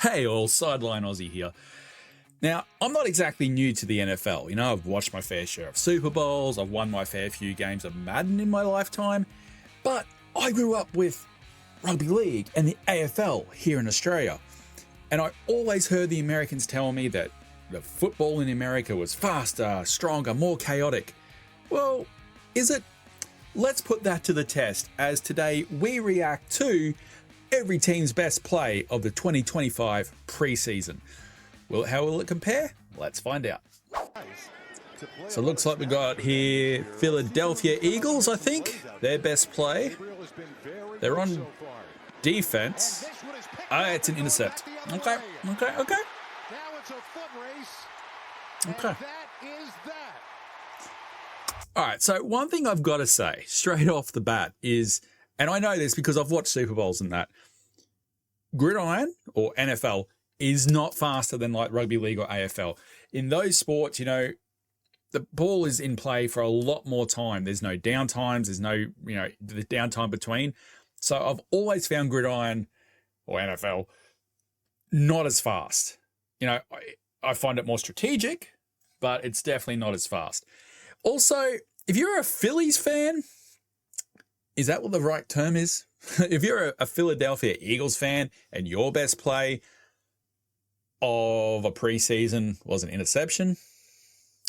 Hey all, Sideline Aussie here. Now, I'm not exactly new to the NFL. You know, I've watched my fair share of Super Bowls, I've won my fair few games of Madden in my lifetime, but I grew up with rugby league and the AFL here in Australia. And I always heard the Americans tell me that the football in America was faster, stronger, more chaotic. Well, is it? Let's put that to the test, as today we react to every team's best play of the 2025 preseason. Well, how will it compare? Let's find out. So it looks like we got here Philadelphia Eagles, I think. Their best play. They're on defense. It's an intercept. Okay. Okay. All right, so one thing I've got to say straight off the bat is, and I know this because I've watched Super Bowls and that, gridiron or NFL is not faster than like rugby league or AFL. In those sports, you know, the ball is in play for a lot more time. There's no downtimes. There's no, the downtime between. So I've always found gridiron or NFL not as fast. You know, I find it more strategic, but it's definitely not as fast. Also, if you're a Phillies fan, is that what the right term is? If you're a Philadelphia Eagles fan and your best play of a preseason was an interception,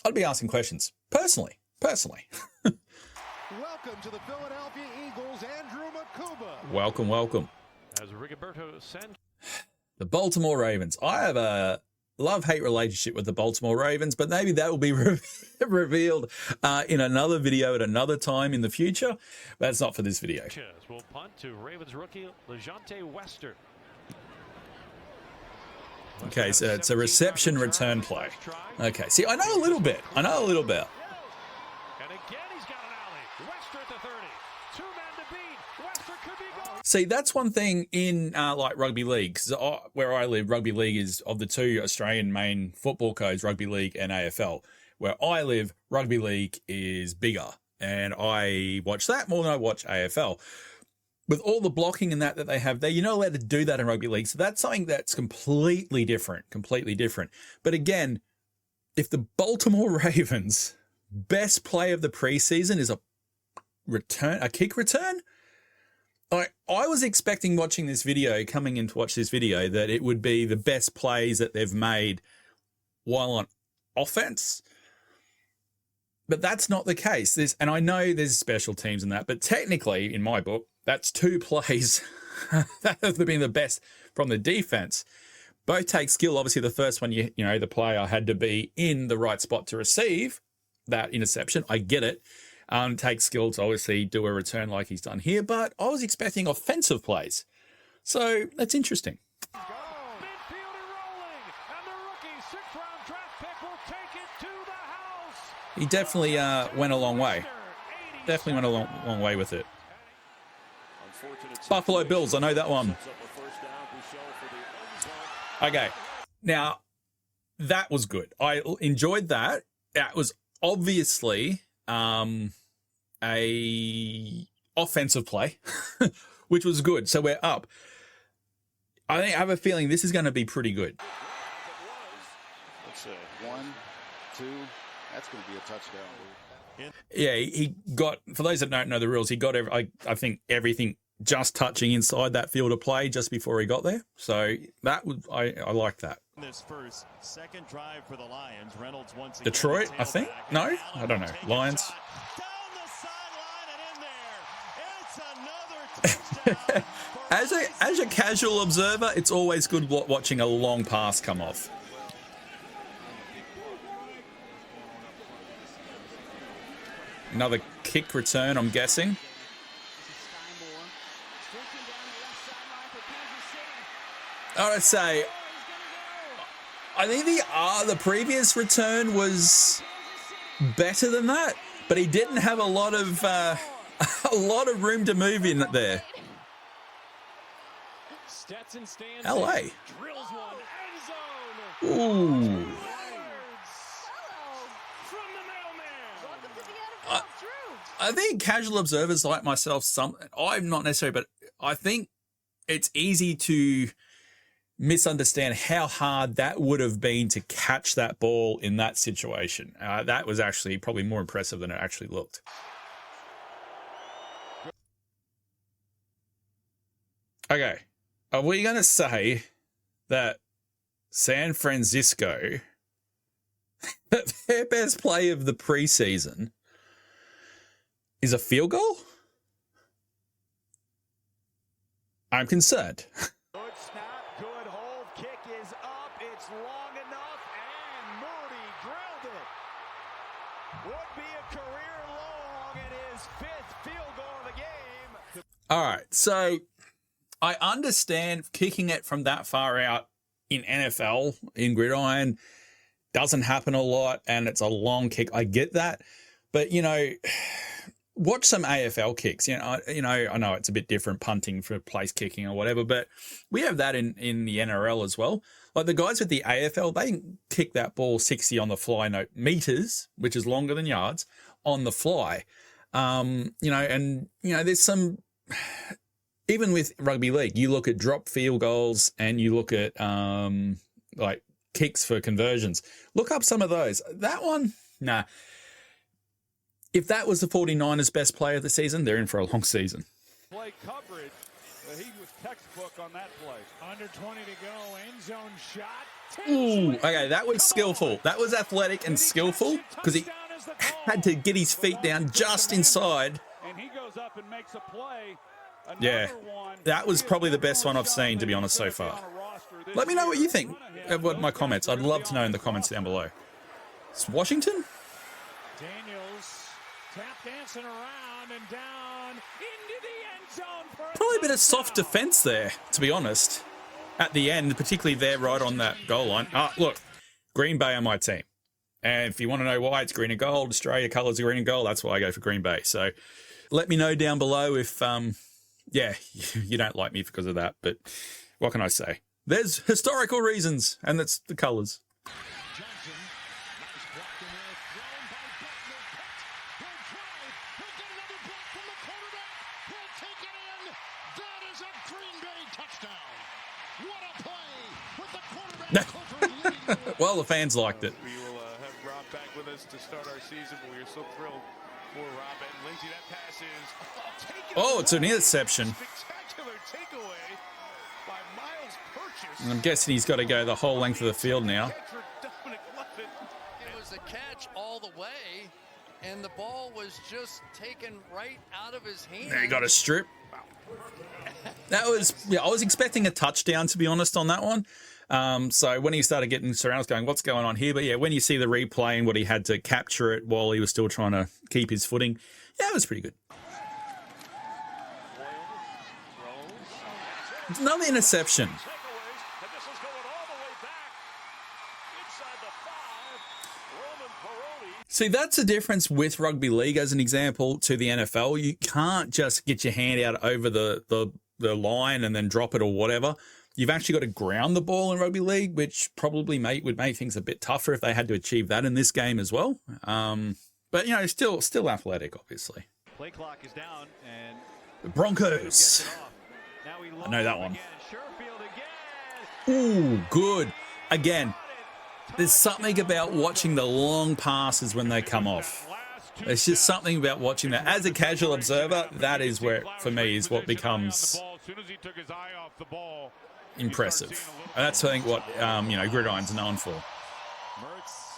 I'd be asking questions. Personally. Welcome to the Philadelphia Eagles, Andrew Makuba. Welcome. The Baltimore Ravens. I have a love-hate relationship with the Baltimore Ravens, but maybe that will be revealed in another video at another time in the future. That's not for this video. We'll punt to Ravens rookie LeJante Wester. Okay, so it's a reception return play. Okay, see, I know a little bit. And again, he's got an alley. Wester at the 30. Two men to beat. Wester could be gone. See, that's one thing in like rugby league. 'Cause where I live, rugby league is of the two Australian main football codes, rugby league and AFL. Where I live, rugby league is bigger, and I watch that more than I watch AFL. With all the blocking and that they have there, you're not allowed to do that in rugby league. So that's something that's completely different. But again, if the Baltimore Ravens' best play of the preseason is a kick return, I was expecting coming in to watch this video, that it would be the best plays that they've made while on offense. But that's not the case. And I know there's special teams and that, but technically, in my book, that's two plays that have been the best from the defense. Both take skill. Obviously, the first one, the player had to be in the right spot to receive that interception. I get it. Takes skill to obviously do a return like he's done here, but I was expecting offensive plays. So that's interesting. He definitely went a long way. Definitely went a long way with it. Buffalo Bills, I know that one. Okay, now that was good. I enjoyed that. That was obviously a offensive play, which was good. So we're up. I have a feeling this is going to be pretty good. Let's see. 1, 2. That's going to be a touchdown. Yeah, he got, for those that don't know the rules, he got, I think, everything just touching inside that field of play just before he got there. So that was, I like that. This first, second drive for the Lions. Reynolds once again. Detroit, I think? No? I don't know. Lions. Down the sideline and in there. It's another touchdown. As a casual observer, it's always good watching a long pass come off. Another kick return, I'm guessing. I gotta say, I think the previous return was better than that, but he didn't have a lot of room to move in there. LA. Ooh. I think casual observers like myself, I'm not necessarily, but I think it's easy to misunderstand how hard that would have been to catch that ball in that situation. That was actually probably more impressive than it actually looked. Okay, are we going to say that San Francisco, that their best play of the preseason is a field goal? I'm concerned. Good snap, good hold, kick is up, it's long enough, and Moody drilled it. Would be a career long and his 5th field goal of the game. All right, so I understand kicking it from that far out in NFL, in gridiron, doesn't happen a lot, and it's a long kick. I get that. But, you know, watch some AFL kicks. I know it's a bit different, punting for place kicking or whatever, but we have that in the NRL as well. Like the guys with the AFL, they can kick that ball 60 on the fly, meters, which is longer than yards, on the fly. There's some... Even with rugby league, you look at drop field goals and you look at like kicks for conversions. Look up some of those. That one, nah. If that was the 49ers' best play of the season, they're in for a long season. Play coverage, he was textbook on that play. Under 20 to go, end zone shot. Ooh, okay, that was skillful. That was athletic and skillful because he had to get his feet down just inside. And he goes up and makes a play. Yeah, that was probably the best one I've seen, to be honest, so far. Let me know what you think of my comments. I'd love to know in the comments down below. It's Washington? Daniels tap dancing around and down into the end zone. Probably a bit of soft defense there, to be honest. At the end, particularly there right on that goal line. Look, Green Bay are my team. And if you want to know why, it's green and gold. Australia colours are green and gold. That's why I go for Green Bay. So let me know down below if... yeah, you don't like me because of that, but what can I say? There's historical reasons, and that's the colours. Johnson, nice block in there, thrown by Butler, he'll drive, he'll get another block from the quarterback, he'll take it in, that is a Green Bay touchdown. What a play with the quarterback Clifford leading the way. Well, the fans liked it. We will have Rob back with us to start our season, but we are so thrilled for Rob. And Lindsay, that pass is Oh, it's an interception. spectacular takeaway by Miles Purchase. And I'm guessing he's got to go the whole length of the field now. Catcher Dominic Levitt. It was a catch all the way, and the ball was just taken right out of his hand. There, he got a strip. That was, I was expecting a touchdown, to be honest, on that one. So when he started getting surrounded, I was going, what's going on here? But yeah, when you see the replay and what he had to capture it while he was still trying to keep his footing, yeah, it was pretty good. Another interception. And this is going all the way back inside the 5. Roman Parodi. See, that's the difference with rugby league, as an example, to the NFL. You can't just get your hand out over the line and then drop it or whatever. You've actually got to ground the ball in rugby league, which probably would make things a bit tougher if they had to achieve that in this game as well. But, you know, still athletic, obviously. Play clock is down, and The Broncos. I know that one. Ooh, good. Again, there's something about watching the long passes when they come off. There's just something about watching that. As a casual observer, that is where, for me, is what becomes impressive. And that's, I think, what, Gridiron's known for. Mertz,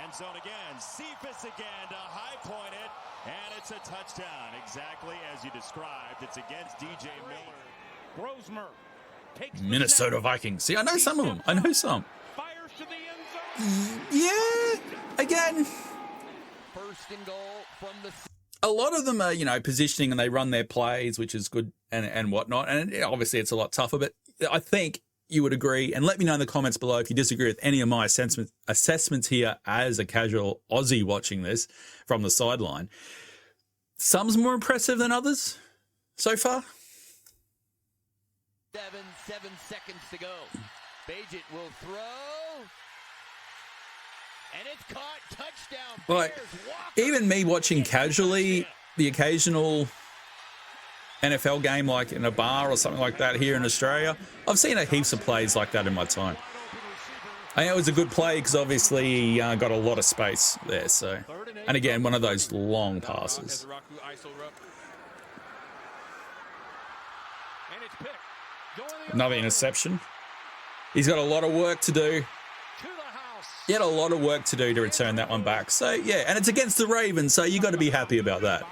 end zone again, Cephas again to high point it, and it's a touchdown. Exactly as you described. It's against DJ Miller. Grosmer takes Minnesota Vikings. See, I know some of them. I know some. fires to the end zone. Yeah, again, First and goal from the a lot of them are, positioning and they run their plays, which is good and whatnot. And obviously it's a lot tougher, but I think you would agree. And let me know in the comments below if you disagree with any of my assessments here as a casual Aussie watching this from the sideline. Some's more impressive than others so far. 7 seconds to go. Bajet will throw. And it's caught. Touchdown. Like, Bears walk. even me watching casually, the occasional NFL game like in a bar or something like that here in Australia. I've seen a heaps of plays like that in my time. I think it was a good play because obviously he got a lot of space there. So, and again, one of those long passes. Another interception. He's got a lot of work to do. He had a lot of work to do to return that one back. So, yeah, and it's against the Ravens, so you got to be happy about that.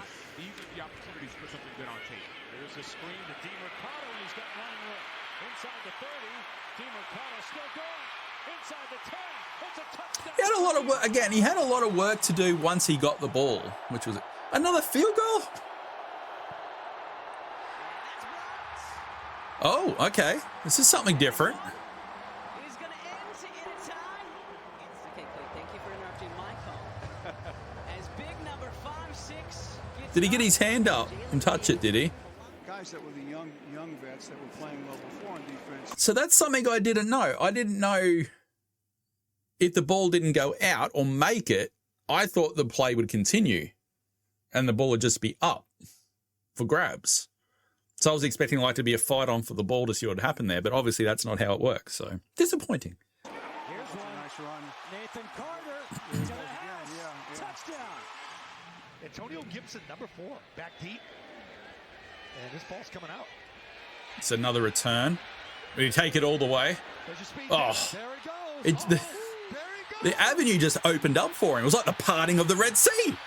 He had a lot of work. Again, he had a lot of work to do once he got the ball, which was another field goal. Oh, okay. This is something different. Did he get his hand up and touch it, did he? Guys that were the young vets that were playing well before on defense. So that's something I didn't know. I didn't know if the ball didn't go out or make it, I thought the play would continue and the ball would just be up for grabs. So I was expecting like to be a fight on for the ball to see what happened there, but obviously that's not how it works. So disappointing. Here's one. Nice run. Nathan Carter to the house. Touchdown. Antonio Gibson, number 4, back deep. And this ball's coming out. It's another return. Will you take it all the way? Oh, there it goes. The avenue just opened up for him. It was like the parting of the Red Sea. It's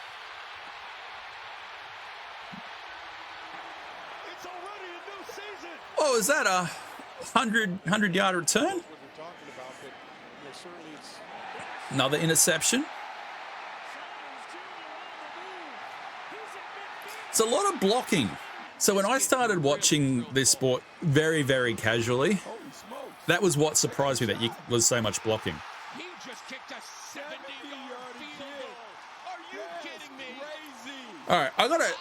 already a new season. Oh, is that a 100-yard return? Another interception. It's a lot of blocking. So when I started watching this sport very, very casually, that was what surprised me, that you was so much blocking. He just kicked a 70-yard field goal. Are you kidding me? All right,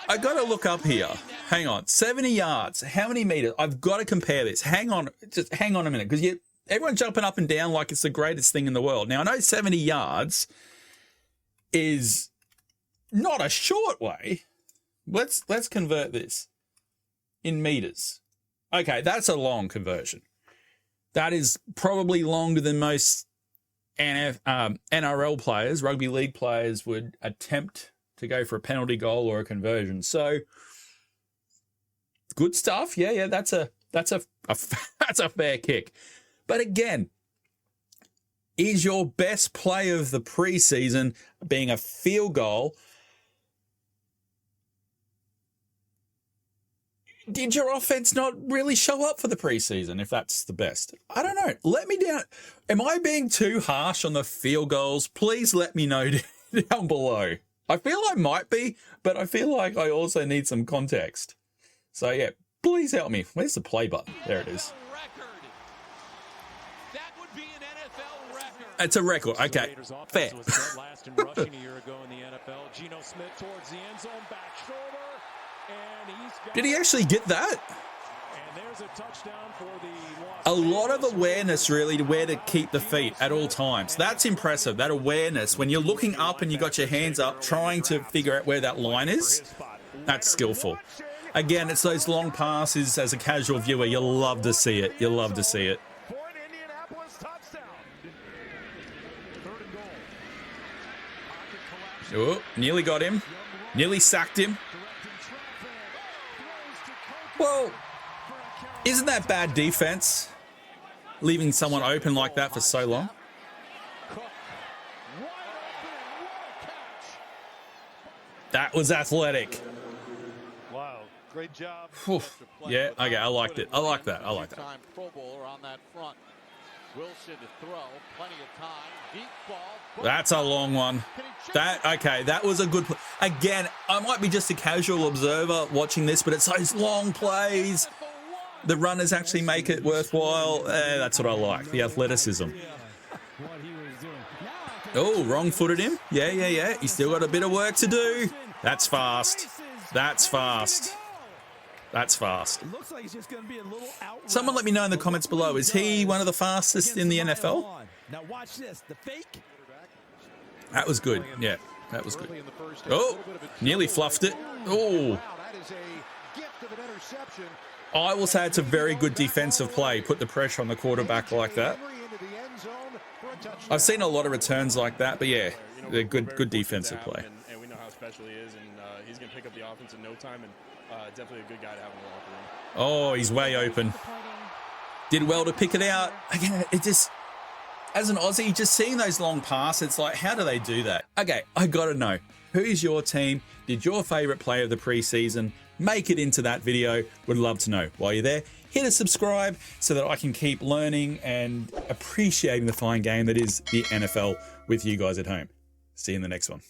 I gotta look up here. Hang on, 70 yards. How many meters? I've got to compare this. Hang on a minute, because everyone's jumping up and down like it's the greatest thing in the world. Now I know 70 yards is not a short way. Let's convert this in meters. Okay, that's a long conversion. That is probably longer than most NRL players, rugby league players, would attempt to go for a penalty goal or a conversion. So good stuff. Yeah, that's a that's a fair kick. But again, is your best play of the preseason being a field goal? Did your offense not really show up for the preseason if that's the best? I don't know. Let me down. Am I being too harsh on the field goals? Please let me know down below. I feel I might be, but I feel like I also need some context. So, yeah, please help me. Where's the play button? There it is. That would be an NFL record. It's a record. Okay, fair. Last in rushing a year ago in the NFL. Geno Smith towards the end zone, back shoulder. Did he actually get that? And there's a touchdown for the a lot of awareness, really, to where to keep the feet at all times. That's impressive, that awareness. When you're looking up and you got your hands up, trying to figure out where that line is, that's skillful. Again, it's those long passes. As a casual viewer, you'll love to see it. You'll love to see it. Oh, nearly got him. Nearly sacked him. Well, isn't that bad defense? Leaving someone open like that for so long? That was athletic. Wow, great job. Yeah, okay, I liked it. I like that. I like that. Pro Bowler on that front. Wilson to throw, plenty of time. Deep ball. That's a long one. That was a good play. Again, I might be just a casual observer watching this, but it's those long plays. The runners actually make it worthwhile. That's what I like, the athleticism. Oh, wrong-footed him. Yeah. He's still got a bit of work to do. That's fast. That's fast. That's fast. Someone let me know in the comments below. Is he one of the fastest in the NFL? Now watch this. The fake. That was good. Yeah, that was good. Oh, nearly fluffed it. Oh. I will say it's a very good defensive play. Put the pressure on the quarterback like that. I've seen a lot of returns like that, but yeah, they're good defensive play. And we know how special he is, and he's going to pick up the offense in no time, and definitely a good guy to have in the locker room. Oh, he's way open. Did well to pick it out. Again, it just, as an Aussie, just seeing those long passes, it's like, how do they do that? Okay, I got to know, who's your team? Did your favourite play of the preseason make it into that video? Would love to know. While you're there, hit a subscribe so that I can keep learning and appreciating the fine game that is the NFL with you guys at home. See you in the next one.